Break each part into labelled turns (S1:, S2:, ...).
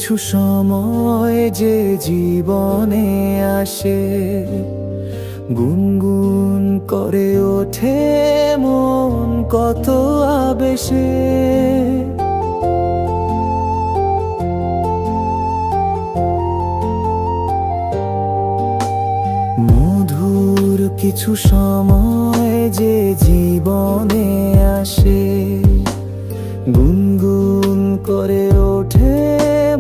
S1: কিছু সময় যে জীবনে আসে, গুনগুন করে ওঠে মন কত আবেশে। মধুর কিছু সময় যে জীবনে আসে, গুনগুন করে ওঠে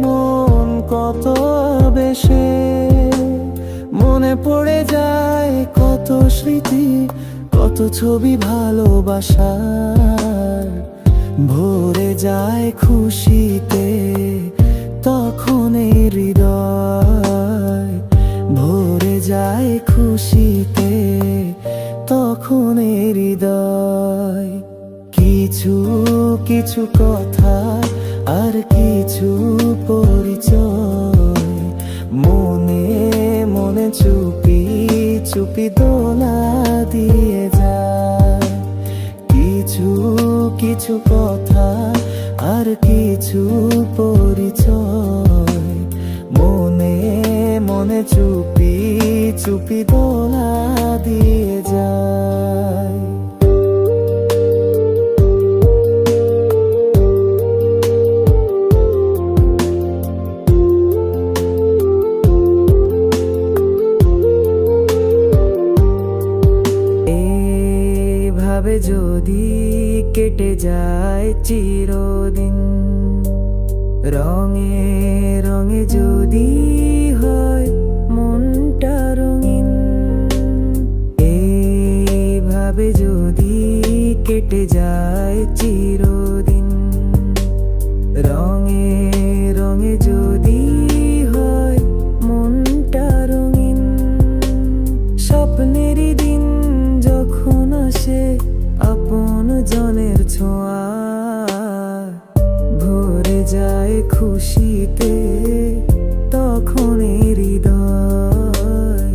S1: মন কত বেশে। মনে পড়ে যায় কত স্মৃতি, কত ছবি ভালোবাসার। ভরে যায় খুশিতে তখন এই হৃদয়, ভরে যায় খুশিতে তখন এই হৃদয়। কিছু কিছু কথা আর কিছু পরিচয়, মনে মনে চুপি চুপি দোলা দিয়ে যায়। কিছু কিছু কথা আর কিছু পরিচয়, মনে মনে চুপি চুপি দোলা দিয়ে যায়। ভাবে যদি কেটে যায় চিরদিন, রঙে রঙে যদি হয় মনটা রঙিন। এইভাবে যদি কেটে যায় চিরদিন, রঙে রঙে যদি হয় মনটা রঙিন। স্বপ্নেরই দিন যখন আসে আপন জনের ছোঁয়া, ভরে যায় খুশিতে তখন হৃদয়,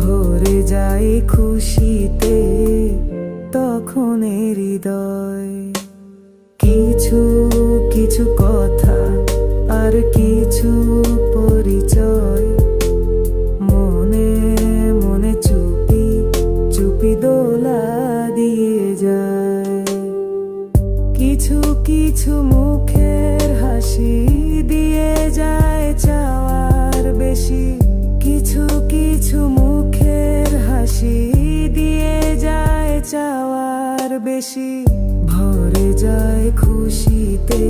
S1: ভরে যায় খুশিতে তখন হৃদয়। কিছু কিছু কথা আর কিছু পরিচয়, মনে মনে চুপি চুপি দোলা দিয়ে যায়। কিছু কিছু মুখের হাসি দিয়ে যায় চাওয়ার বেশি, কিছু কিছু মুখের হাসি দিয়ে যায় চাওয়ার বেশি। ভরে যায় খুশিতে